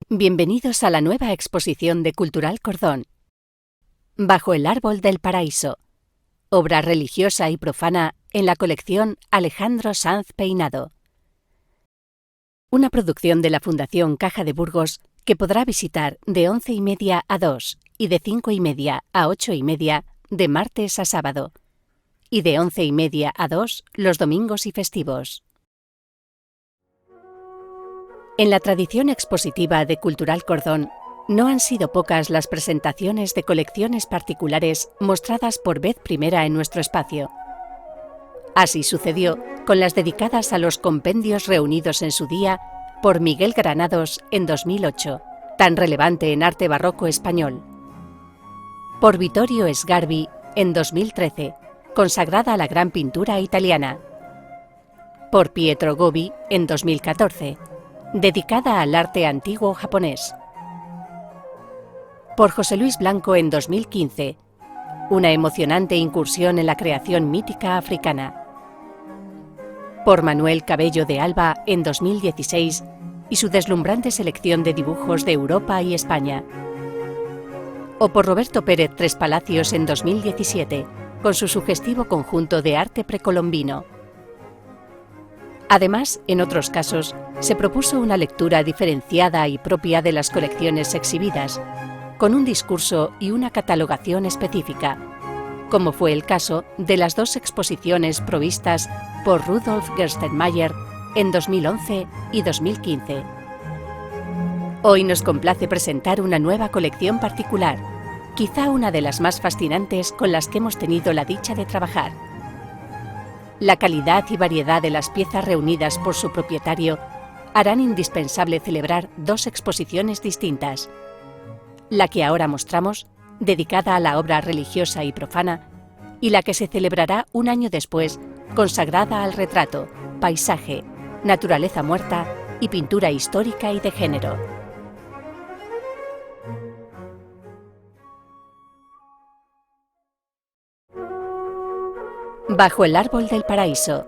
Bienvenidos a la nueva exposición de Cultural Cordón. Bajo el árbol del paraíso, obra religiosa y profana en la colección Alejandro Sanz Peinado. Una producción de la Fundación Caja de Burgos que podrá visitar de 11:30 a 2 y de 5:30 a 8:30 de martes a sábado y de 11:30 a 2 los domingos y festivos. En la tradición expositiva de Cultural Cordón, no han sido pocas las presentaciones de colecciones particulares mostradas por vez primera en nuestro espacio. Así sucedió con las dedicadas a los compendios reunidos en su día por Miguel Granados en 2008, tan relevante en arte barroco español. Por Vittorio Sgarbi en 2013, consagrada a la gran pintura italiana. Por Pietro Gobbi en 2014, dedicada al arte antiguo japonés. Por José Luis Blanco en 2015, una emocionante incursión en la creación mítica africana. Por Manuel Cabello de Alba en 2016 y su deslumbrante selección de dibujos de Europa y España. O por Roberto Pérez Tres Palacios en 2017, con su sugestivo conjunto de arte precolombino. Además, en otros casos, se propuso una lectura diferenciada y propia de las colecciones exhibidas, con un discurso y una catalogación específica, como fue el caso de las dos exposiciones provistas por Rudolf Gerstenmaier en 2011 y 2015. Hoy nos complace presentar una nueva colección particular, quizá una de las más fascinantes con las que hemos tenido la dicha de trabajar. La calidad y variedad de las piezas reunidas por su propietario harán indispensable celebrar dos exposiciones distintas. La que ahora mostramos, dedicada a la obra religiosa y profana, y la que se celebrará un año después, consagrada al retrato, paisaje, naturaleza muerta y pintura histórica y de género. Bajo el árbol del paraíso.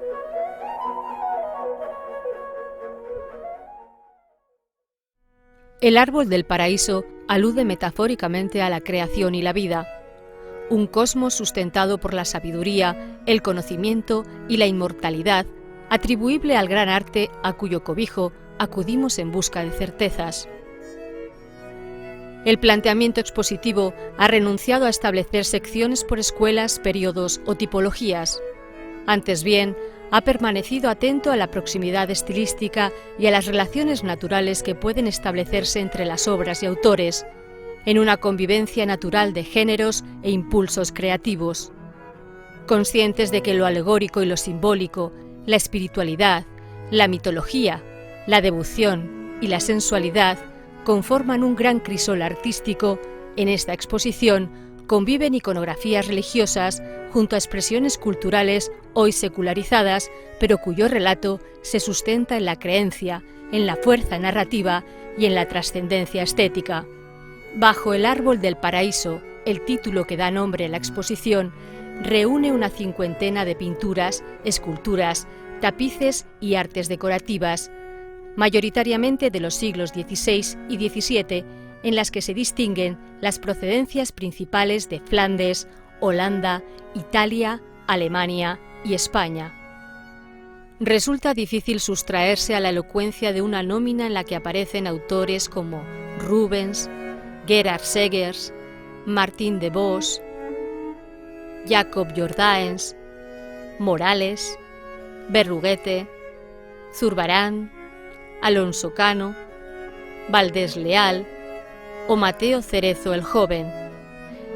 El árbol del paraíso alude metafóricamente a la creación y la vida, un cosmos sustentado por la sabiduría, el conocimiento y la inmortalidad, atribuible al gran arte a cuyo cobijo acudimos en busca de certezas. El planteamiento expositivo ha renunciado a establecer secciones por escuelas, periodos o tipologías. Antes bien, ha permanecido atento a la proximidad estilística y a las relaciones naturales que pueden establecerse entre las obras y autores, en una convivencia natural de géneros e impulsos creativos. Conscientes de que lo alegórico y lo simbólico, la espiritualidad, la mitología, la devoción y la sensualidad conforman un gran crisol artístico, en esta exposición conviven iconografías religiosas junto a expresiones culturales hoy secularizadas, pero cuyo relato se sustenta en la creencia, en la fuerza narrativa y en la trascendencia estética. Bajo el árbol del paraíso, el título que da nombre a la exposición, reúne una cincuentena de pinturas, esculturas, tapices y artes decorativas, mayoritariamente de los siglos XVI y XVII, en las que se distinguen las procedencias principales de Flandes, Holanda, Italia, Alemania y España. Resulta difícil sustraerse a la elocuencia de una nómina en la que aparecen autores como Rubens, Gerhard Segers, Martin de Vos, Jacob Jordaens, Morales, Berruguete, Zurbarán, Alonso Cano, Valdés Leal o Mateo Cerezo el Joven,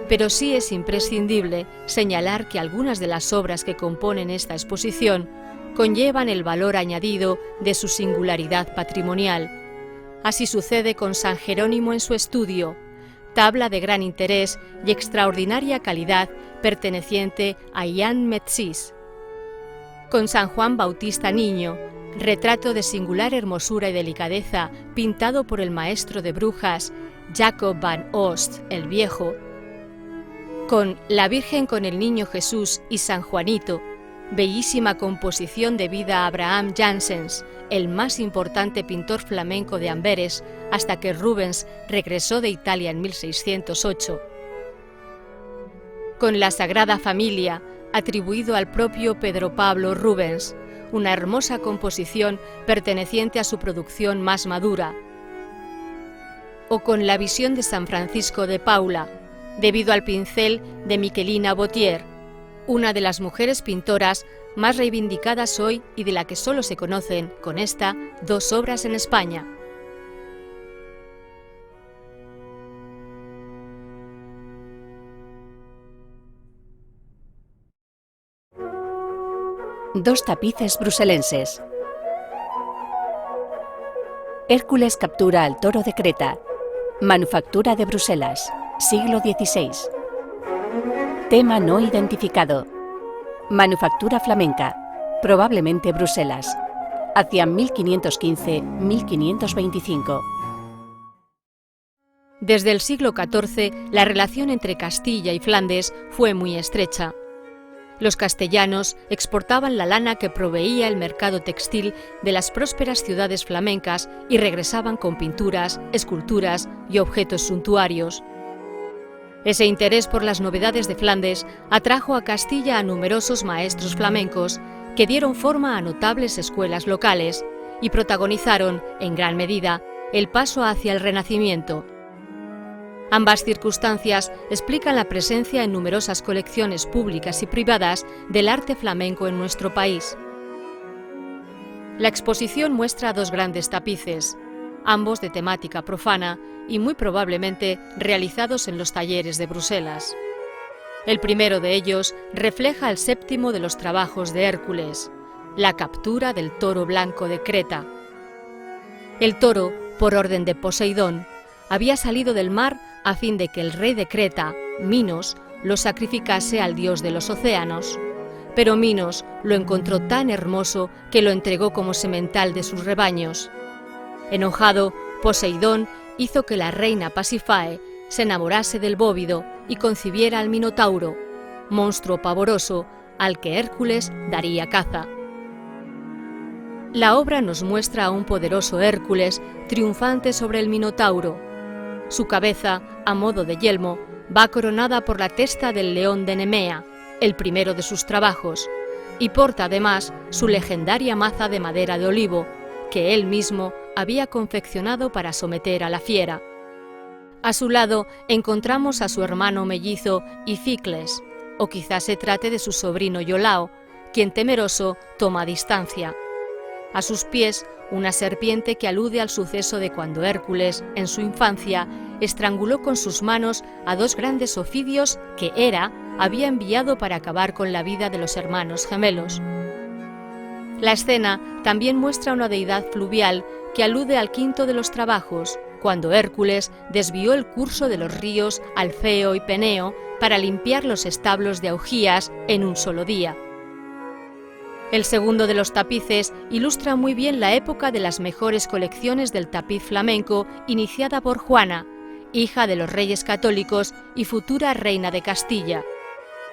pero sí es imprescindible señalar que algunas de las obras que componen esta exposición conllevan el valor añadido de su singularidad patrimonial. Así sucede con San Jerónimo en su estudio, tabla de gran interés y extraordinaria calidad perteneciente a Jan Metzys; con San Juan Bautista Niño, retrato de singular hermosura y delicadeza pintado por el maestro de Brujas Jacob van Oost el Viejo; con La Virgen con el Niño Jesús y San Juanito, bellísima composición debida a Abraham Janssens, el más importante pintor flamenco de Amberes, hasta que Rubens regresó de Italia en 1608. Con la Sagrada Familia, atribuido al propio Pedro Pablo Rubens, una hermosa composición perteneciente a su producción más madura. O con la Visión de San Francisco de Paula, debido al pincel de Michelina Botier, una de las mujeres pintoras más reivindicadas hoy y de la que solo se conocen, con esta, 2 obras en España. Dos tapices bruselenses. Hércules captura al toro de Creta. Manufactura de Bruselas, siglo XVI. Tema no identificado. Manufactura flamenca, probablemente Bruselas, hacia 1515-1525. Desde el siglo XIV, la relación entre Castilla y Flandes fue muy estrecha. Los castellanos exportaban la lana que proveía el mercado textil de las prósperas ciudades flamencas y regresaban con pinturas, esculturas y objetos suntuarios. Ese interés por las novedades de Flandes atrajo a Castilla a numerosos maestros flamencos que dieron forma a notables escuelas locales y protagonizaron, en gran medida, el paso hacia el Renacimiento. Ambas circunstancias explican la presencia en numerosas colecciones públicas y privadas del arte flamenco en nuestro país. La exposición muestra 2 grandes tapices, ambos de temática profana y muy probablemente realizados en los talleres de Bruselas. El primero de ellos refleja el 7º de los trabajos de Hércules, la captura del toro blanco de Creta. El toro, por orden de Poseidón, había salido del mar a fin de que el rey de Creta, Minos, lo sacrificase al dios de los océanos. Pero Minos lo encontró tan hermoso que lo entregó como semental de sus rebaños. Enojado, Poseidón hizo que la reina Pasífae se enamorase del bóvido y concibiera al Minotauro, monstruo pavoroso al que Hércules daría caza. La obra nos muestra a un poderoso Hércules triunfante sobre el Minotauro. Su cabeza, a modo de yelmo, va coronada por la testa del león de Nemea, el primero de sus trabajos, y porta además su legendaria maza de madera de olivo, que él mismo había confeccionado para someter a la fiera. A su lado encontramos a su hermano mellizo Ificles, o quizás se trate de su sobrino Iolao, quien temeroso toma distancia. A sus pies, una serpiente que alude al suceso de cuando Hércules, en su infancia, estranguló con sus manos a 2 grandes ofidios que Hera había enviado para acabar con la vida de los hermanos gemelos. La escena también muestra una deidad fluvial que alude al 5º de los trabajos, cuando Hércules desvió el curso de los ríos Alfeo y Peneo para limpiar los establos de Augías en un solo día. El segundo de los tapices ilustra muy bien la época de las mejores colecciones del tapiz flamenco iniciada por Juana, hija de los reyes católicos y futura reina de Castilla.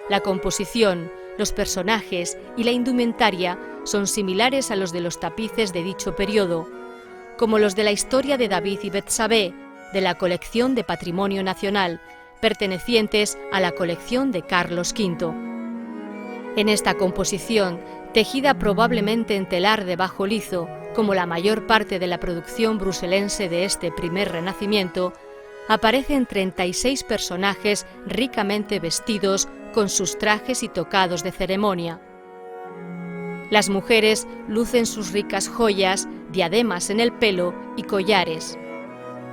La composición, los personajes y la indumentaria son similares a los de los tapices de dicho periodo, como los de la historia de David y Betsabé, de la colección de Patrimonio Nacional, pertenecientes a la colección de Carlos V. En esta composición, tejida probablemente en telar de bajo lizo, como la mayor parte de la producción bruselense de este primer Renacimiento, aparecen 36 personajes ricamente vestidos con sus trajes y tocados de ceremonia. Las mujeres lucen sus ricas joyas, diademas en el pelo y collares.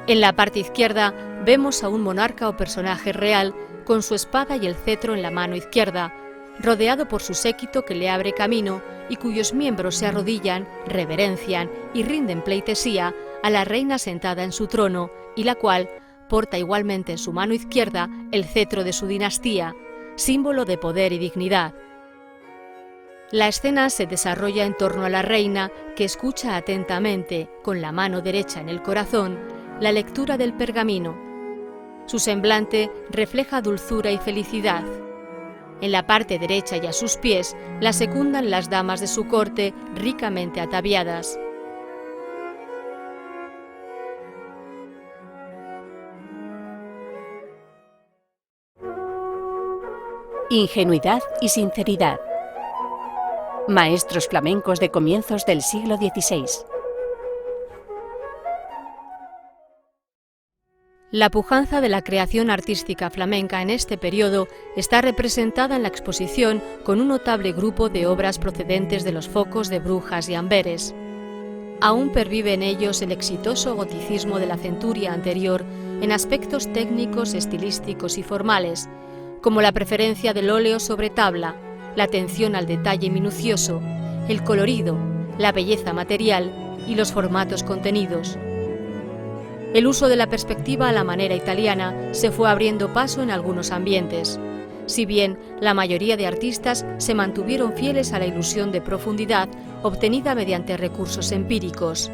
En la parte izquierda vemos a un monarca o personaje real con su espada y el cetro en la mano izquierda, rodeado por su séquito que le abre camino y cuyos miembros se arrodillan, reverencian y rinden pleitesía a la reina sentada en su trono y la cual porta igualmente en su mano izquierda el cetro de su dinastía, símbolo de poder y dignidad. La escena se desarrolla en torno a la reina que escucha atentamente, con la mano derecha en el corazón, la lectura del pergamino. Su semblante refleja dulzura y felicidad. En la parte derecha y a sus pies la secundan las damas de su corte ricamente ataviadas. Ingenuidad y sinceridad. Maestros flamencos de comienzos del siglo XVI. La pujanza de la creación artística flamenca en este periodo está representada en la exposición con un notable grupo de obras procedentes de los focos de Brujas y Amberes. Aún pervive en ellos el exitoso goticismo de la centuria anterior en aspectos técnicos, estilísticos y formales, como la preferencia del óleo sobre tabla, la atención al detalle minucioso, el colorido, la belleza material y los formatos contenidos. El uso de la perspectiva a la manera italiana se fue abriendo paso en algunos ambientes, si bien la mayoría de artistas se mantuvieron fieles a la ilusión de profundidad obtenida mediante recursos empíricos,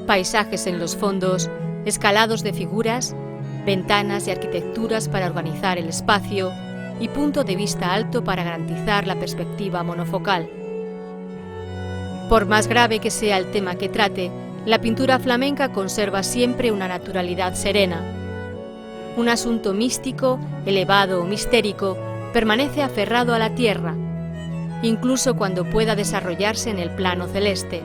paisajes en los fondos, escalados de figuras, ventanas y arquitecturas para organizar el espacio y punto de vista alto para garantizar la perspectiva monofocal. Por más grave que sea el tema que trate, la pintura flamenca conserva siempre una naturalidad serena. Un asunto místico, elevado o mistérico, permanece aferrado a la tierra, incluso cuando pueda desarrollarse en el plano celeste.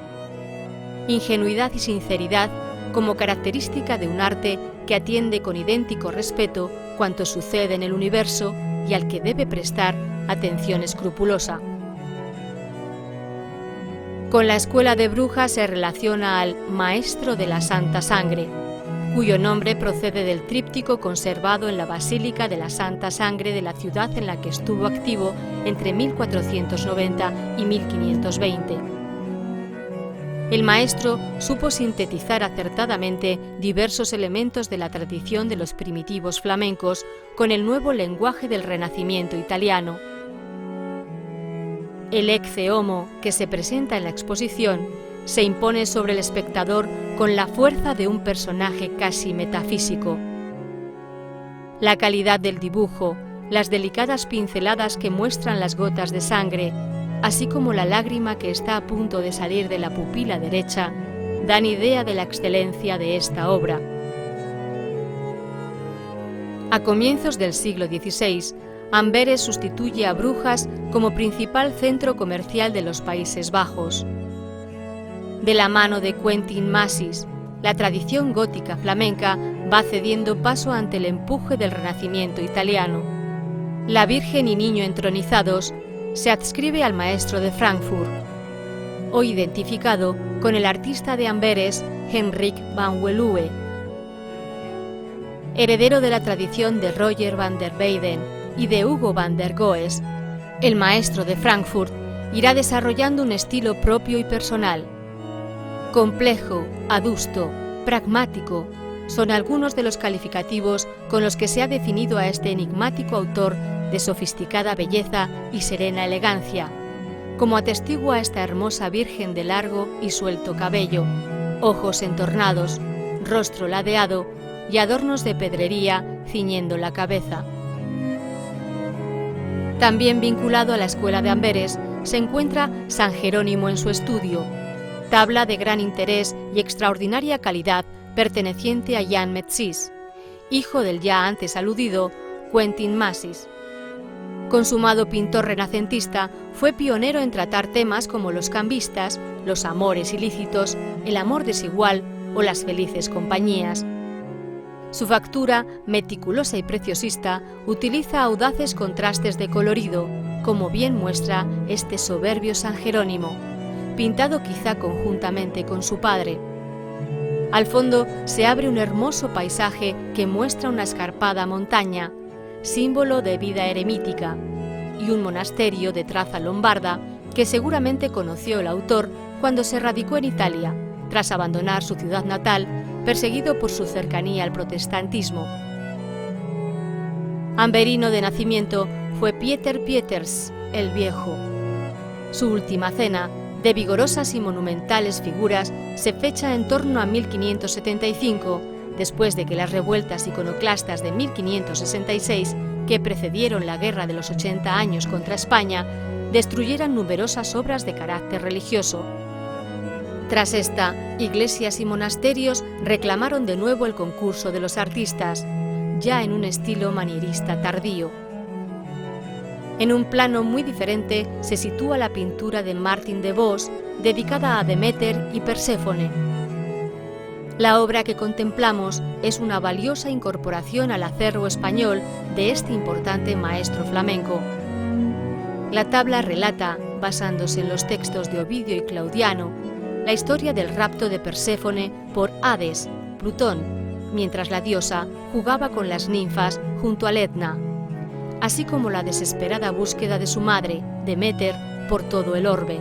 Ingenuidad y sinceridad como característica de un arte que atiende con idéntico respeto cuanto sucede en el universo y al que debe prestar atención escrupulosa. Con la escuela de Brujas se relaciona al Maestro de la Santa Sangre, cuyo nombre procede del tríptico conservado en la Basílica de la Santa Sangre de la ciudad en la que estuvo activo entre 1490 y 1520. El maestro supo sintetizar acertadamente diversos elementos de la tradición de los primitivos flamencos con el nuevo lenguaje del Renacimiento italiano. El ecce homo que se presenta en la exposición se impone sobre el espectador con la fuerza de un personaje casi metafísico. La calidad del dibujo, las delicadas pinceladas que muestran las gotas de sangre, así como la lágrima que está a punto de salir de la pupila derecha, dan idea de la excelencia de esta obra. A comienzos del siglo XVI, Amberes sustituye a Brujas como principal centro comercial de los Países Bajos. De la mano de Quentin Massys, la tradición gótica flamenca va cediendo paso ante el empuje del Renacimiento italiano. La Virgen y Niño entronizados se adscribe al maestro de Frankfurt, hoy identificado con el artista de Amberes Henrik van Wellue. Heredero de la tradición de Roger van der Weyden y de Hugo van der Goes, el maestro de Frankfurt irá desarrollando un estilo propio y personal. Complejo, adusto, pragmático, son algunos de los calificativos con los que se ha definido a este enigmático autor de sofisticada belleza y serena elegancia, como atestigua esta hermosa virgen de largo y suelto cabello, ojos entornados, rostro ladeado y adornos de pedrería ciñendo la cabeza. También vinculado a la escuela de Amberes se encuentra San Jerónimo en su estudio, tabla de gran interés y extraordinaria calidad perteneciente a Jan Metzys, hijo del ya antes aludido Quentin Massys. Consumado pintor renacentista, fue pionero en tratar temas como los cambistas, los amores ilícitos, el amor desigual o las felices compañías. Su factura, meticulosa y preciosista, utiliza audaces contrastes de colorido, como bien muestra este soberbio San Jerónimo, pintado quizá conjuntamente con su padre. Al fondo se abre un hermoso paisaje que muestra una escarpada montaña, símbolo de vida eremítica, y un monasterio de traza lombarda que seguramente conoció el autor cuando se radicó en Italia, tras abandonar su ciudad natal, perseguido por su cercanía al protestantismo. Amberino de nacimiento fue Pieter Pieters, el Viejo. Su última cena, de vigorosas y monumentales figuras, se fecha en torno a 1575, después de que las revueltas iconoclastas de 1566 que precedieron la Guerra de los 80 años contra España, destruyeran numerosas obras de carácter religioso. Tras esta, iglesias y monasterios reclamaron de nuevo el concurso de los artistas, ya en un estilo manierista tardío. En un plano muy diferente se sitúa la pintura de Martin de Vos, dedicada a Deméter y Perséfone. La obra que contemplamos es una valiosa incorporación al acervo español de este importante maestro flamenco. La tabla relata, basándose en los textos de Ovidio y Claudiano, la historia del rapto de Perséfone por Hades, Plutón, mientras la diosa jugaba con las ninfas junto al Etna, así como la desesperada búsqueda de su madre, Deméter, por todo el orbe.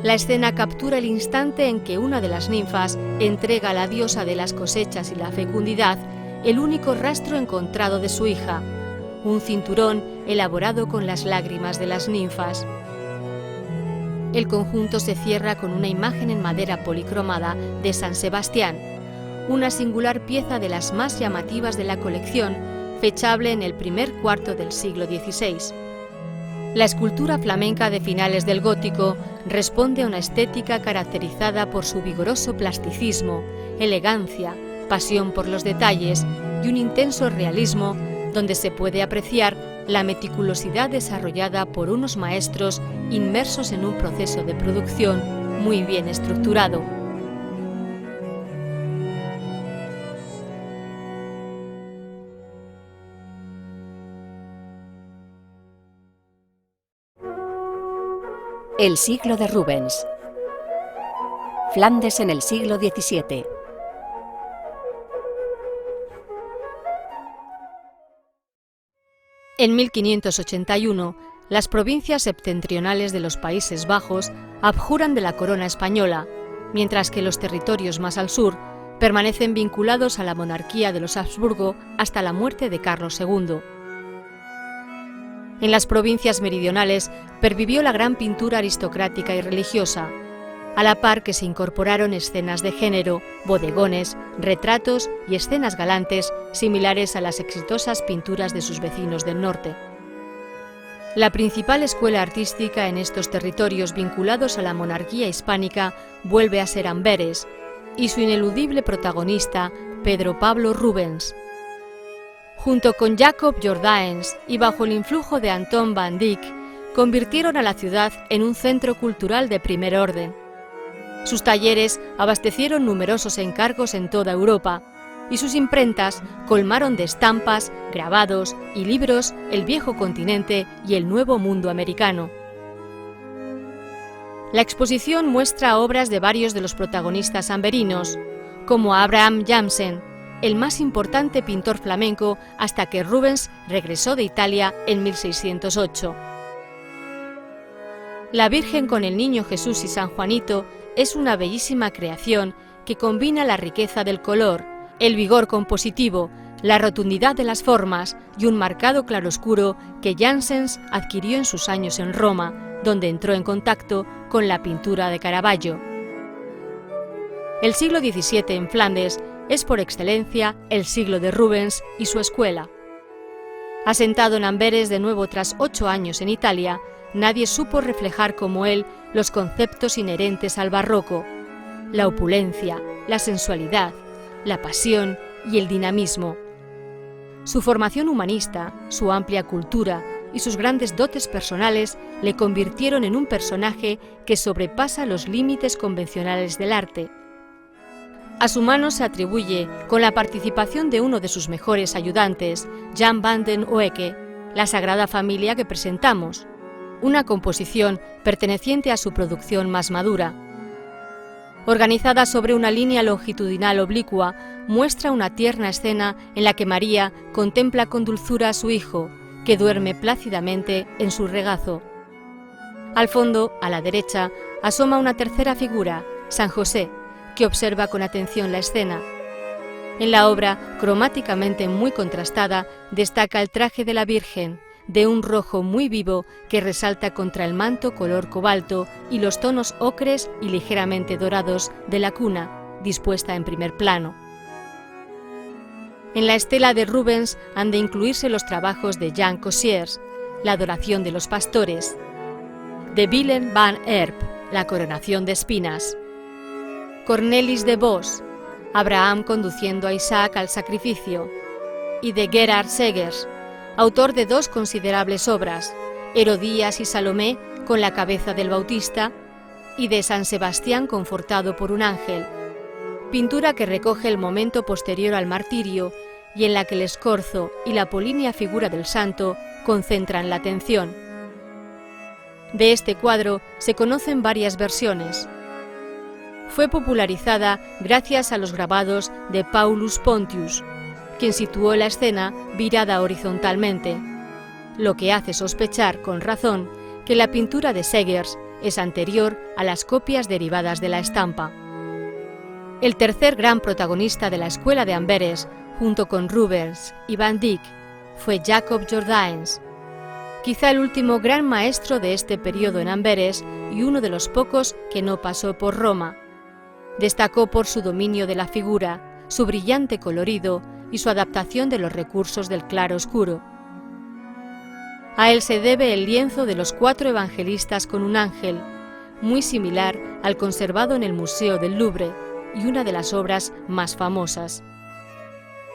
La escena captura el instante en que una de las ninfas entrega a la diosa de las cosechas y la fecundidad el único rastro encontrado de su hija, un cinturón elaborado con las lágrimas de las ninfas. El conjunto se cierra con una imagen en madera policromada de San Sebastián, una singular pieza de las más llamativas de la colección, fechable en el primer cuarto del siglo XVI. La escultura flamenca de finales del gótico responde a una estética caracterizada por su vigoroso plasticismo, elegancia, pasión por los detalles y un intenso realismo donde se puede apreciar la meticulosidad desarrollada por unos maestros inmersos en un proceso de producción muy bien estructurado. El siglo de Rubens. Flandes en el siglo XVII. En 1581, las provincias septentrionales de los Países Bajos abjuran de la corona española, mientras que los territorios más al sur permanecen vinculados a la monarquía de los Habsburgo hasta la muerte de Carlos II. En las provincias meridionales pervivió la gran pintura aristocrática y religiosa, a la par que se incorporaron escenas de género, bodegones, retratos y escenas galantes similares a las exitosas pinturas de sus vecinos del norte. La principal escuela artística en estos territorios vinculados a la monarquía hispánica vuelve a ser Amberes, y su ineludible protagonista, Pedro Pablo Rubens. Junto con Jacob Jordaens y bajo el influjo de Anton van Dyck, convirtieron a la ciudad en un centro cultural de primer orden. Sus talleres abastecieron numerosos encargos en toda Europa, y sus imprentas colmaron de estampas, grabados y libros el viejo continente y el nuevo mundo americano. La exposición muestra obras de varios de los protagonistas amberinos, como Abraham Jansen, el más importante pintor flamenco hasta que Rubens regresó de Italia en 1608. La Virgen con el Niño Jesús y San Juanito es una bellísima creación que combina la riqueza del color, el vigor compositivo, la rotundidad de las formas y un marcado claroscuro que Janssens adquirió en sus años en Roma, donde entró en contacto con la pintura de Caravaggio. El siglo XVII en Flandes es por excelencia el siglo de Rubens y su escuela. Asentado en Amberes de nuevo tras 8 años en Italia, nadie supo reflejar como él los conceptos inherentes al barroco, la opulencia, la sensualidad, la pasión y el dinamismo. Su formación humanista, su amplia cultura y sus grandes dotes personales le convirtieron en un personaje que sobrepasa los límites convencionales del arte. A su mano se atribuye, con la participación de uno de sus mejores ayudantes, Jan van den Oeke, la Sagrada Familia que presentamos, una composición perteneciente a su producción más madura. Organizada sobre una línea longitudinal oblicua, muestra una tierna escena en la que María contempla con dulzura a su hijo, que duerme plácidamente en su regazo. Al fondo, a la derecha, asoma una tercera figura, San José, que observa con atención la escena. En la obra, cromáticamente muy contrastada, destaca el traje de la Virgen, de un rojo muy vivo que resalta contra el manto color cobalto y los tonos ocres y ligeramente dorados de la cuna, dispuesta en primer plano. En la estela de Rubens han de incluirse los trabajos de Jan Cossiers, La adoración de los pastores, de Willem van Erp, La coronación de espinas, Cornelis de Vos, Abraham conduciendo a Isaac al sacrificio, y de Gerhard Segers, autor de dos considerables obras, Herodías y Salomé con la cabeza del Bautista, y de San Sebastián confortado por un ángel, pintura que recoge el momento posterior al martirio y en la que el escorzo y la apolínea figura del santo concentran la atención. De este cuadro se conocen varias versiones. Fue popularizada gracias a los grabados de Paulus Pontius, quien situó la escena virada horizontalmente, lo que hace sospechar con razón que la pintura de Segers es anterior a las copias derivadas de la estampa. El tercer gran protagonista de la escuela de Amberes, junto con Rubens y Van Dyck, fue Jacob Jordaens, quizá el último gran maestro de este periodo en Amberes y uno de los pocos que no pasó por Roma. Destacó por su dominio de la figura, su brillante colorido y su adaptación de los recursos del claro-oscuro. A él se debe el lienzo de los 4 evangelistas con un ángel, muy similar al conservado en el Museo del Louvre y una de las obras más famosas.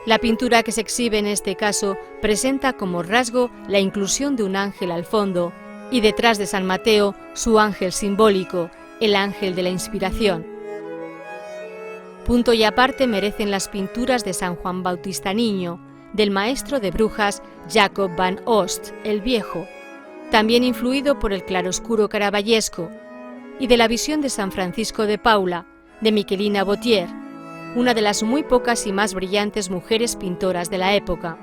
La pintura que se exhibe en este caso presenta como rasgo la inclusión de un ángel al fondo y detrás de San Mateo su ángel simbólico, el ángel de la inspiración. Punto y aparte merecen las pinturas de San Juan Bautista Niño, del maestro de brujas Jacob van Oost el Viejo, también influido por el claroscuro caravallesco, y de la visión de San Francisco de Paula, de Michelina Botier, una de las muy pocas y más brillantes mujeres pintoras de la época.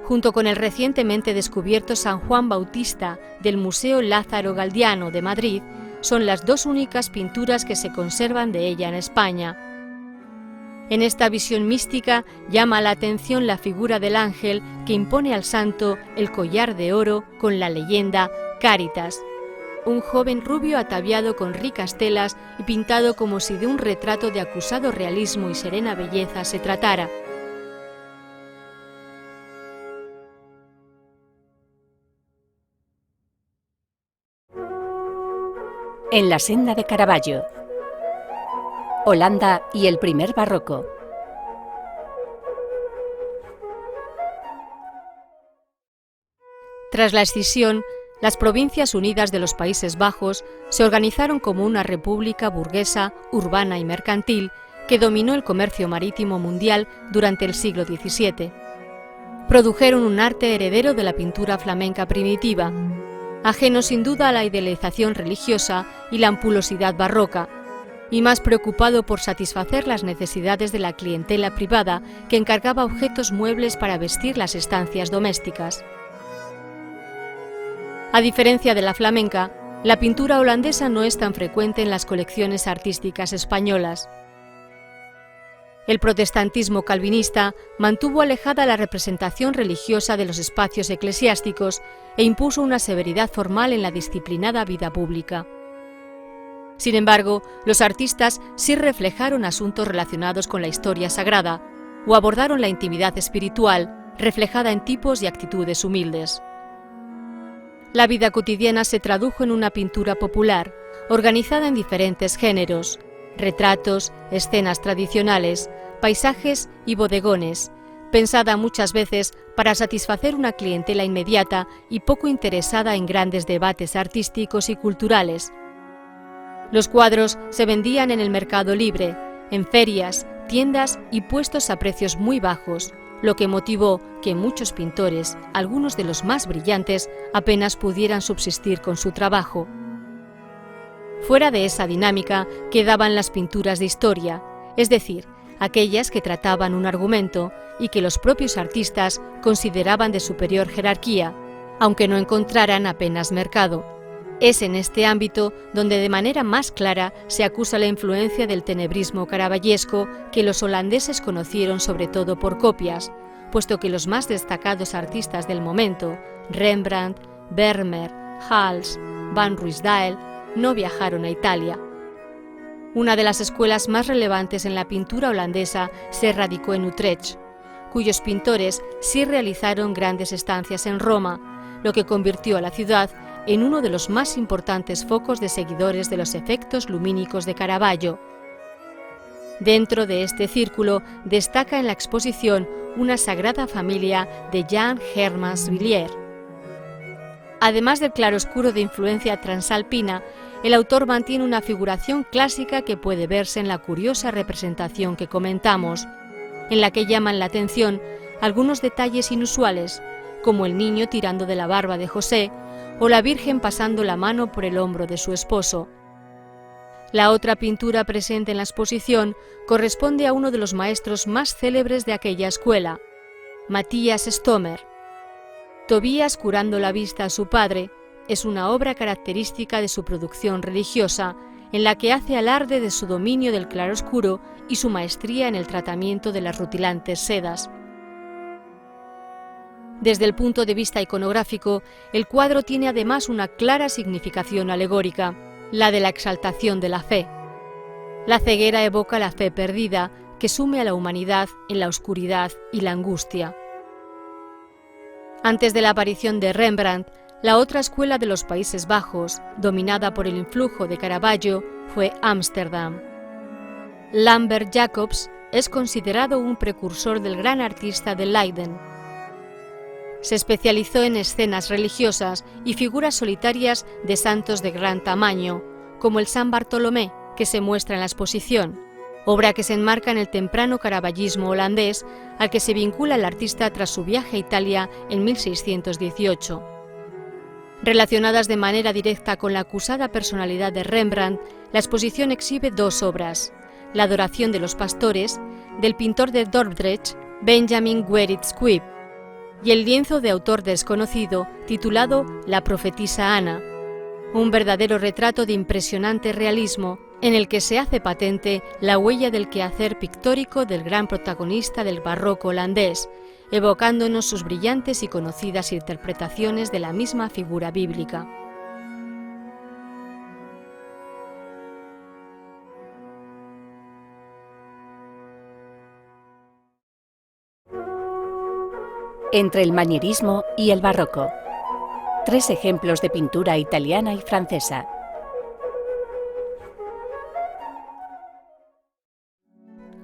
Junto con el recientemente descubierto San Juan Bautista del Museo Lázaro Galdiano de Madrid, son las 2 únicas pinturas que se conservan de ella en España. En esta visión mística llama la atención la figura del ángel que impone al santo el collar de oro con la leyenda Cáritas, un joven rubio ataviado con ricas telas y pintado como si de un retrato de acusado realismo y serena belleza se tratara. En la senda de Caravaggio, Holanda y el primer barroco. Tras la escisión, las Provincias Unidas de los Países Bajos se organizaron como una república burguesa, urbana y mercantil que dominó el comercio marítimo mundial durante el siglo XVII. Produjeron un arte heredero de la pintura flamenca primitiva, ajeno sin duda a la idealización religiosa y la ampulosidad barroca, y más preocupado por satisfacer las necesidades de la clientela privada que encargaba objetos muebles para vestir las estancias domésticas. A diferencia de la flamenca, la pintura holandesa no es tan frecuente en las colecciones artísticas españolas. El protestantismo calvinista mantuvo alejada la representación religiosa de los espacios eclesiásticos e impuso una severidad formal en la disciplinada vida pública. Sin embargo, los artistas sí reflejaron asuntos relacionados con la historia sagrada o abordaron la intimidad espiritual reflejada en tipos y actitudes humildes. La vida cotidiana se tradujo en una pintura popular, organizada en diferentes géneros: retratos, escenas tradicionales, paisajes y bodegones, pensada muchas veces para satisfacer una clientela inmediata y poco interesada en grandes debates artísticos y culturales. Los cuadros se vendían en el mercado libre, en ferias, tiendas y puestos a precios muy bajos, lo que motivó que muchos pintores, algunos de los más brillantes, apenas pudieran subsistir con su trabajo. Fuera de esa dinámica quedaban las pinturas de historia, es decir, aquellas que trataban un argumento y que los propios artistas consideraban de superior jerarquía, aunque no encontraran apenas mercado. Es en este ámbito donde de manera más clara se acusa la influencia del tenebrismo caravallesco que los holandeses conocieron sobre todo por copias, puesto que los más destacados artistas del momento, Rembrandt, Vermeer, Hals, Van Ruysdael, no viajaron a Italia. Una de las escuelas más relevantes en la pintura holandesa se radicó en Utrecht, cuyos pintores sí realizaron grandes estancias en Roma, lo que convirtió a la ciudad en uno de los más importantes focos de seguidores de los efectos lumínicos de Caravaggio. Dentro de este círculo destaca en la exposición una Sagrada Familia de Jan Hermans Villiers. Además del claroscuro de influencia transalpina, el autor mantiene una figuración clásica que puede verse en la curiosa representación que comentamos, en la que llaman la atención algunos detalles inusuales, como el niño tirando de la barba de José o la Virgen pasando la mano por el hombro de su esposo. La otra pintura presente en la exposición corresponde a uno de los maestros más célebres de aquella escuela, Matthias Stomer. Tobías curando la vista a su padre es una obra característica de su producción religiosa, en la que hace alarde de su dominio del claroscuro y su maestría en el tratamiento de las rutilantes sedas. Desde el punto de vista iconográfico, el cuadro tiene además una clara significación alegórica, la de la exaltación de la fe. La ceguera evoca la fe perdida, que sume a la humanidad en la oscuridad y la angustia. Antes de la aparición de Rembrandt, la otra escuela de los Países Bajos, dominada por el influjo de Caravaggio, fue Ámsterdam. Lambert Jacobs es considerado un precursor del gran artista de Leiden. Se especializó en escenas religiosas y figuras solitarias de santos de gran tamaño, como el San Bartolomé, que se muestra en la exposición, obra que se enmarca en el temprano caravallismo holandés al que se vincula el artista tras su viaje a Italia en 1618. Relacionadas de manera directa con la acusada personalidad de Rembrandt, la exposición exhibe dos obras: La adoración de los pastores, del pintor de Dordrecht, Benjamin Gerrit Squibb, y el lienzo de autor desconocido titulado La profetisa Ana, un verdadero retrato de impresionante realismo en el que se hace patente la huella del quehacer pictórico del gran protagonista del barroco holandés, evocándonos sus brillantes y conocidas interpretaciones de la misma figura bíblica. Entre el manierismo y el barroco. 3 ejemplos de pintura italiana y francesa.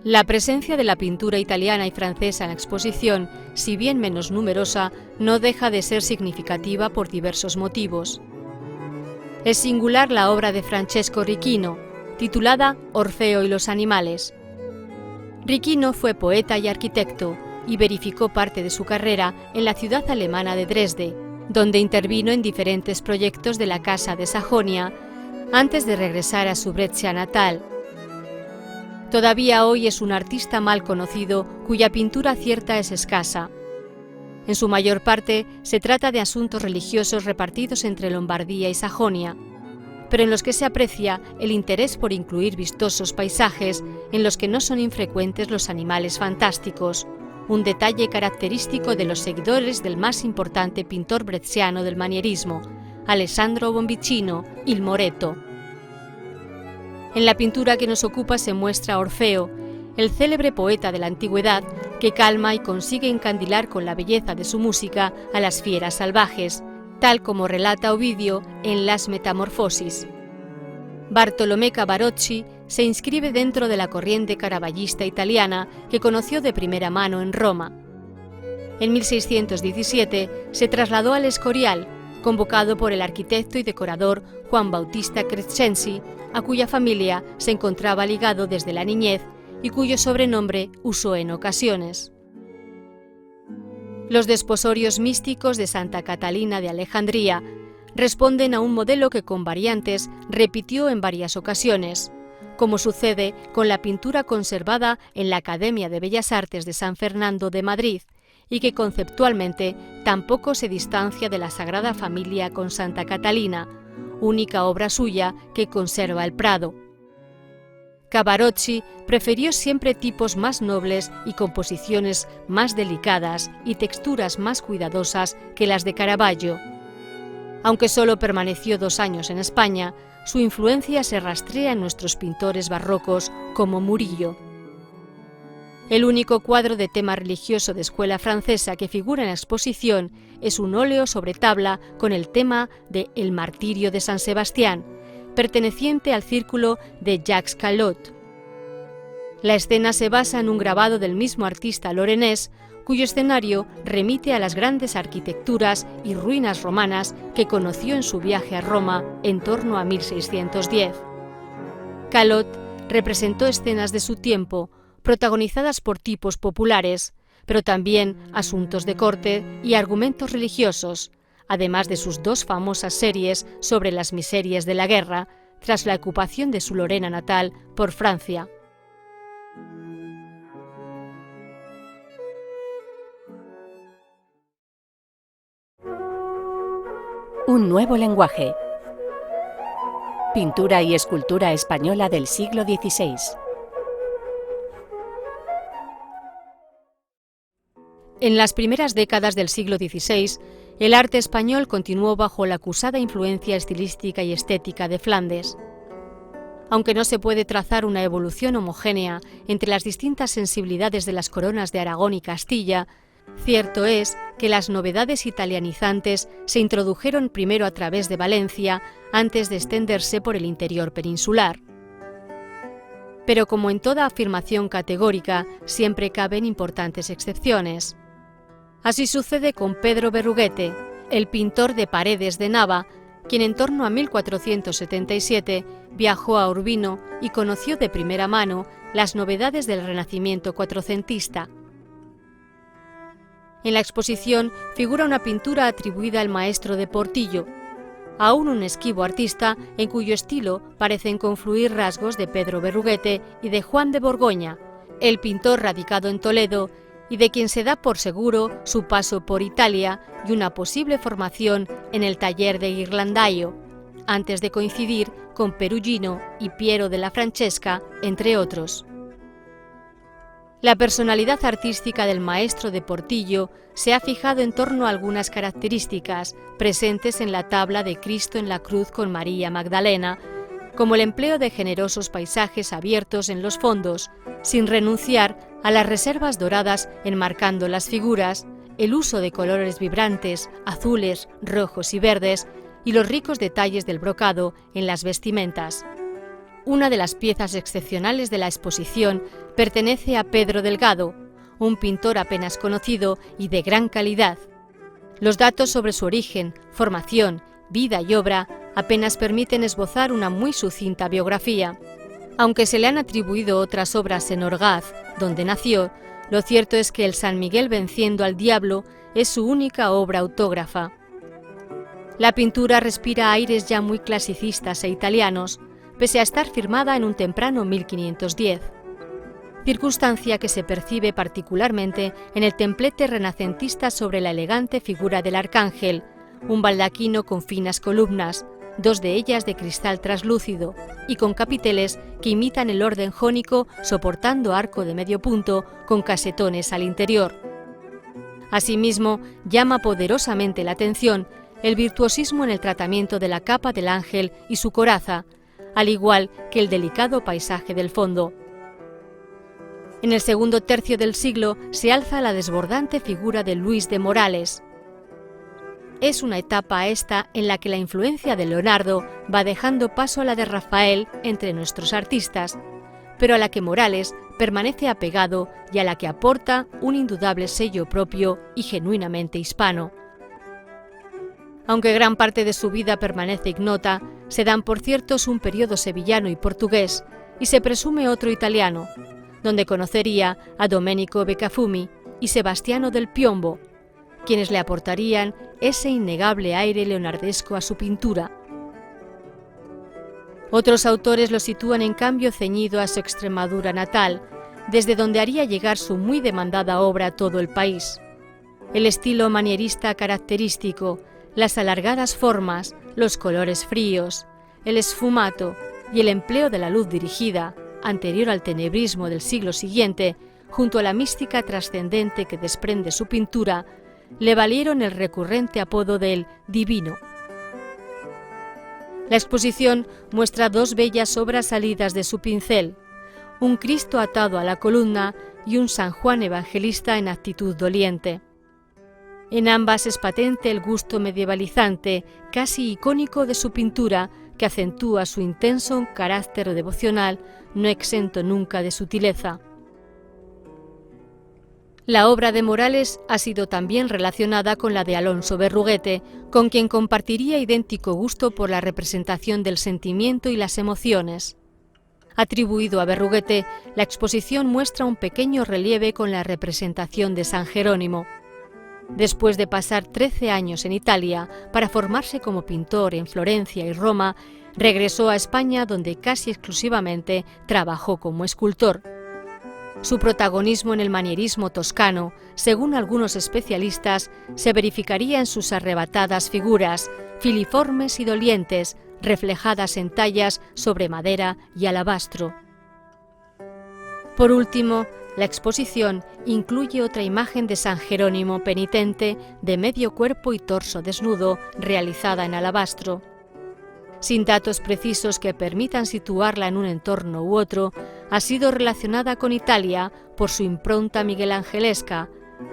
La presencia de la pintura italiana y francesa en la exposición, si bien menos numerosa, no deja de ser significativa por diversos motivos. Es singular la obra de Francesco Richino, titulada Orfeo y los animales. Richino fue poeta y arquitecto, y verificó parte de su carrera en la ciudad alemana de Dresde, donde intervino en diferentes proyectos de la Casa de Sajonia, antes de regresar a su Brescia natal. Todavía hoy es un artista mal conocido cuya pintura cierta es escasa. En su mayor parte se trata de asuntos religiosos repartidos entre Lombardía y Sajonia, pero en los que se aprecia el interés por incluir vistosos paisajes en los que no son infrecuentes los animales fantásticos, un detalle característico de los seguidores del más importante pintor bresciano del manierismo, Alessandro Bombicino, il Moretto. En la pintura que nos ocupa se muestra a Orfeo, el célebre poeta de la antigüedad que calma y consigue encandilar con la belleza de su música a las fieras salvajes, tal como relata Ovidio en Las Metamorfosis. Bartolomé Cavarocci se inscribe dentro de la corriente caravallista italiana que conoció de primera mano en Roma. En 1617 se trasladó al Escorial, convocado por el arquitecto y decorador Juan Bautista Crescenzi, a cuya familia se encontraba ligado desde la niñez y cuyo sobrenombre usó en ocasiones. Los desposorios místicos de Santa Catalina de Alejandría responden a un modelo que con variantes repitió en varias ocasiones, como sucede con la pintura conservada en la Academia de Bellas Artes de San Fernando de Madrid y que conceptualmente tampoco se distancia de la Sagrada Familia con Santa Catalina, única obra suya que conserva el Prado. Cavarocci prefirió siempre tipos más nobles y composiciones más delicadas y texturas más cuidadosas que las de Caravaggio. Aunque solo permaneció 2 años en España, su influencia se rastrea en nuestros pintores barrocos como Murillo. El único cuadro de tema religioso de escuela francesa que figura en la exposición es un óleo sobre tabla con el tema de El martirio de San Sebastián, perteneciente al círculo de Jacques Callot. La escena se basa en un grabado del mismo artista lorenés, cuyo escenario remite a las grandes arquitecturas y ruinas romanas que conoció en su viaje a Roma en torno a 1610. Callot representó escenas de su tiempo, protagonizadas por tipos populares, pero también asuntos de corte y argumentos religiosos, además de sus 2 famosas series sobre las miserias de la guerra, tras la ocupación de su Lorena natal por Francia. Un nuevo lenguaje. Pintura y escultura española del siglo XVI. En las primeras décadas del siglo XVI, el arte español continuó bajo la acusada influencia estilística y estética de Flandes. Aunque no se puede trazar una evolución homogénea entre las distintas sensibilidades de las coronas de Aragón y Castilla, cierto es que las novedades italianizantes se introdujeron primero a través de Valencia antes de extenderse por el interior peninsular. Pero como en toda afirmación categórica, siempre caben importantes excepciones. Así sucede con Pedro Berruguete, el pintor de paredes de Nava, quien en torno a 1477 viajó a Urbino y conoció de primera mano las novedades del Renacimiento cuatrocentista. En la exposición figura una pintura atribuida al maestro de Portillo, aún un esquivo artista en cuyo estilo parecen confluir rasgos de Pedro Berruguete y de Juan de Borgoña, el pintor radicado en Toledo y de quien se da por seguro su paso por Italia y una posible formación en el taller de Ghirlandaio, antes de coincidir con Perugino y Piero della Francesca, entre otros. La personalidad artística del maestro de Portillo se ha fijado en torno a algunas características presentes en la tabla de Cristo en la cruz con María Magdalena, como el empleo de generosos paisajes abiertos en los fondos, sin renunciar a las reservas doradas enmarcando las figuras, el uso de colores vibrantes, azules, rojos y verdes, y los ricos detalles del brocado en las vestimentas. Una de las piezas excepcionales de la exposición pertenece a Pedro Delgado, un pintor apenas conocido y de gran calidad. Los datos sobre su origen, formación, vida y obra apenas permiten esbozar una muy sucinta biografía. Aunque se le han atribuido otras obras en Orgaz, donde nació, lo cierto es que el San Miguel venciendo al diablo es su única obra autógrafa. La pintura respira aires ya muy clasicistas e italianos, pese a estar firmada en un temprano 1510, circunstancia que se percibe particularmente en el templete renacentista sobre la elegante figura del arcángel, un baldaquino con finas columnas, 2 de ellas de cristal traslúcido, y con capiteles que imitan el orden jónico soportando arco de medio punto con casetones al interior. Asimismo, llama poderosamente la atención el virtuosismo en el tratamiento de la capa del ángel y su coraza, al igual que el delicado paisaje del fondo. En el segundo tercio del siglo se alza la desbordante figura de Luis de Morales. Es una etapa esta en la que la influencia de Leonardo va dejando paso a la de Rafael entre nuestros artistas, pero a la que Morales permanece apegado y a la que aporta un indudable sello propio y genuinamente hispano. Aunque gran parte de su vida permanece ignota, se dan por ciertos un periodo sevillano y portugués, y se presume otro italiano, donde conocería a Domenico Beccafumi y Sebastiano del Piombo, quienes le aportarían ese innegable aire leonardesco a su pintura. Otros autores lo sitúan en cambio ceñido a su Extremadura natal, desde donde haría llegar su muy demandada obra a todo el país. El estilo manierista característico, las alargadas formas, los colores fríos, el esfumato y el empleo de la luz dirigida, anterior al tenebrismo del siglo siguiente, junto a la mística trascendente que desprende su pintura, le valieron el recurrente apodo del Divino. La exposición muestra dos bellas obras salidas de su pincel, un Cristo atado a la columna y un San Juan Evangelista en actitud doliente. En ambas es patente el gusto medievalizante, casi icónico de su pintura, que acentúa su intenso carácter devocional, no exento nunca de sutileza. La obra de Morales ha sido también relacionada con la de Alonso Berruguete, con quien compartiría idéntico gusto por la representación del sentimiento y las emociones. Atribuido a Berruguete, la exposición muestra un pequeño relieve con la representación de San Jerónimo. Después de pasar 13 años en Italia para formarse como pintor en Florencia y Roma, regresó a España, donde casi exclusivamente trabajó como escultor. Su protagonismo en el manierismo toscano, según algunos especialistas, se verificaría en sus arrebatadas figuras, filiformes y dolientes, reflejadas en tallas sobre madera y alabastro. Por último, la exposición incluye otra imagen de San Jerónimo penitente de medio cuerpo y torso desnudo, realizada en alabastro. Sin datos precisos que permitan situarla en un entorno u otro, ha sido relacionada con Italia por su impronta miguelangelesca,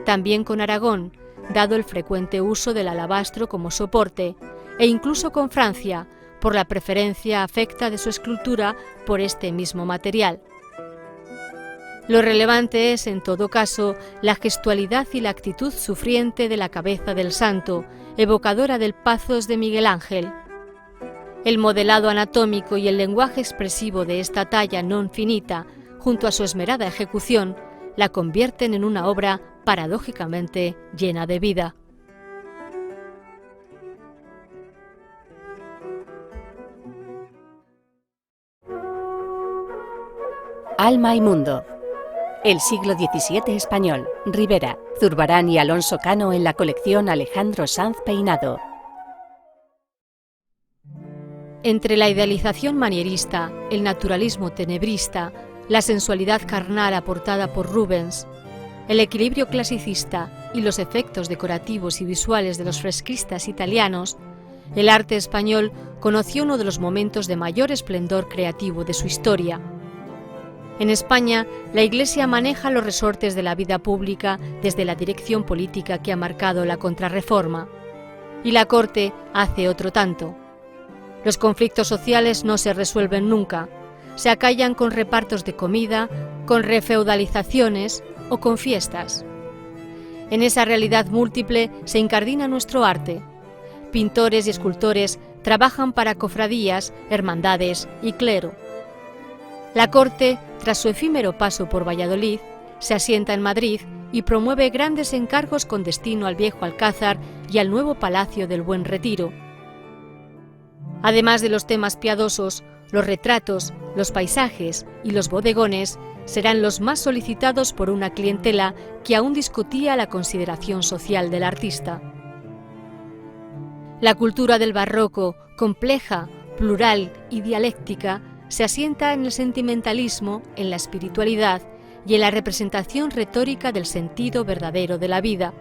también con Aragón, dado el frecuente uso del alabastro como soporte, e incluso con Francia, por la preferencia afecta de su escultura por este mismo material. Lo relevante es, en todo caso, la gestualidad y la actitud sufriente de la cabeza del santo, evocadora del pathos de Miguel Ángel. El modelado anatómico y el lenguaje expresivo de esta talla non finita, junto a su esmerada ejecución, la convierten en una obra paradójicamente llena de vida. Alma y mundo. El siglo XVII español. Ribera, Zurbarán y Alonso Cano en la colección Alejandro Sanz Peinado. Entre la idealización manierista, el naturalismo tenebrista, la sensualidad carnal aportada por Rubens, el equilibrio clasicista y los efectos decorativos y visuales de los fresquistas italianos, el arte español conoció uno de los momentos de mayor esplendor creativo de su historia. En España, la Iglesia maneja los resortes de la vida pública desde la dirección política que ha marcado la Contrarreforma, y la Corte hace otro tanto. Los conflictos sociales no se resuelven nunca, se acallan con repartos de comida, con refeudalizaciones o con fiestas. En esa realidad múltiple se incardina nuestro arte. Pintores y escultores trabajan para cofradías, hermandades y clero. La Corte, tras su efímero paso por Valladolid, se asienta en Madrid y promueve grandes encargos con destino al viejo Alcázar y al nuevo Palacio del Buen Retiro. Además de los temas piadosos, los retratos, los paisajes y los bodegones serán los más solicitados por una clientela que aún discutía la consideración social del artista. La cultura del barroco, compleja, plural y dialéctica, se asienta en el sentimentalismo, en la espiritualidad y en la representación retórica del sentido verdadero de la vida.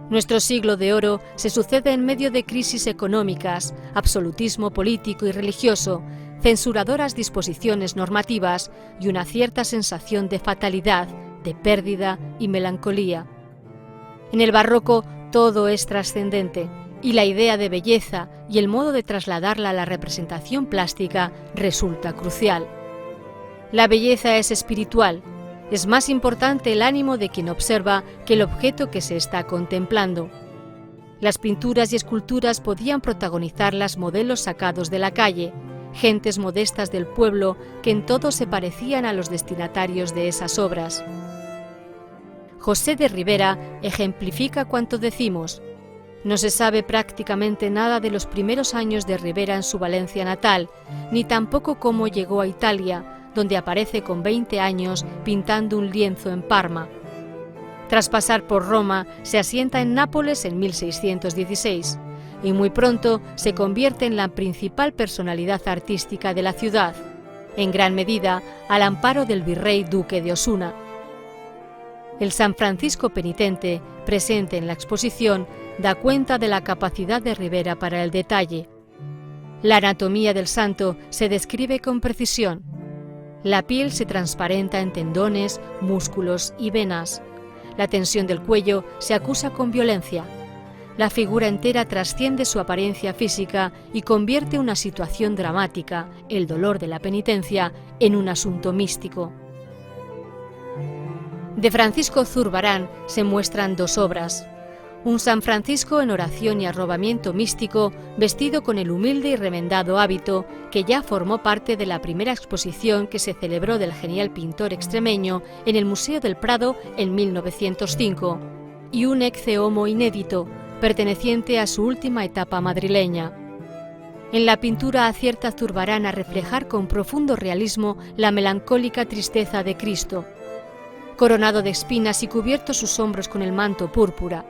Nuestro siglo de oro se sucede en medio de crisis económicas, absolutismo político y religioso, censuradoras disposiciones normativas y una cierta sensación de fatalidad, de pérdida y melancolía. En el barroco todo es trascendente, y la idea de belleza y el modo de trasladarla a la representación plástica resulta crucial. La belleza es espiritual. Es más importante el ánimo de quien observa que el objeto que se está contemplando. Las pinturas y esculturas podían protagonizarlas modelos sacados de la calle, gentes modestas del pueblo que en todo se parecían a los destinatarios de esas obras. José de Ribera ejemplifica cuanto decimos. No se sabe prácticamente nada de los primeros años de Ribera en su Valencia natal, ni tampoco cómo llegó a Italia, donde aparece con 20 años pintando un lienzo en Parma. Tras pasar por Roma, se asienta en Nápoles en 1616, y muy pronto se convierte en la principal personalidad artística de la ciudad, en gran medida al amparo del virrey duque de Osuna. El San Francisco penitente, presente en la exposición, da cuenta de la capacidad de Ribera para el detalle. La anatomía del santo se describe con precisión. La piel se transparenta en tendones, músculos y venas. La tensión del cuello se acusa con violencia. La figura entera trasciende su apariencia física y convierte una situación dramática, el dolor de la penitencia, en un asunto místico. De Francisco Zurbarán se muestran dos obras. Un San Francisco en oración y arrobamiento místico, vestido con el humilde y remendado hábito que ya formó parte de la primera exposición que se celebró del genial pintor extremeño en el Museo del Prado en 1905, y un Ecce Homo inédito, perteneciente a su última etapa madrileña. En la pintura acierta Zurbarán a reflejar con profundo realismo la melancólica tristeza de Cristo, coronado de espinas y cubierto sus hombros con el manto púrpura.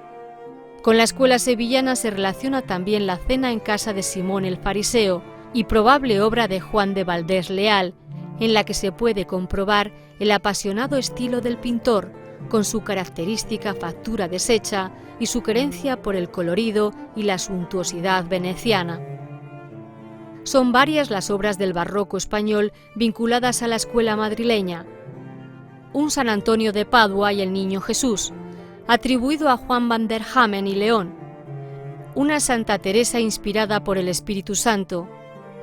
Con la escuela sevillana se relaciona también la cena en casa de Simón el Fariseo y probable obra de Juan de Valdés Leal, en la que se puede comprobar el apasionado estilo del pintor, con su característica factura deshecha y su querencia por el colorido y la suntuosidad veneciana. Son varias las obras del barroco español vinculadas a la escuela madrileña. Un San Antonio de Padua y el Niño Jesús, atribuido a Juan van der Hamen y León. Una Santa Teresa inspirada por el Espíritu Santo,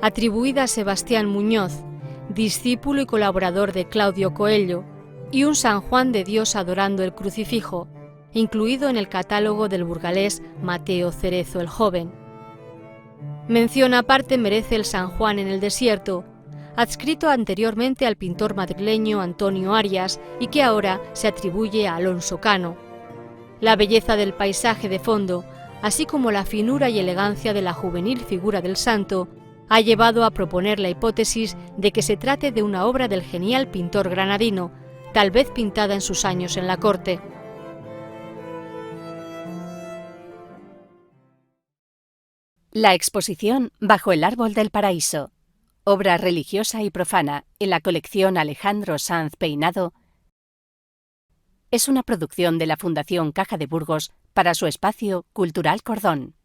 atribuida a Sebastián Muñoz, discípulo y colaborador de Claudio Coello, y un San Juan de Dios adorando el crucifijo, incluido en el catálogo del burgalés Mateo Cerezo el Joven. Mención aparte merece el San Juan en el desierto, adscrito anteriormente al pintor madrileño Antonio Arias y que ahora se atribuye a Alonso Cano. La belleza del paisaje de fondo, así como la finura y elegancia de la juvenil figura del santo, ha llevado a proponer la hipótesis de que se trate de una obra del genial pintor granadino, tal vez pintada en sus años en la corte. La exposición Bajo el árbol del paraíso, obra religiosa y profana en la colección Alejandro Sanz Peinado, es una producción de la Fundación Caja de Burgos para su espacio Cultural Cordón.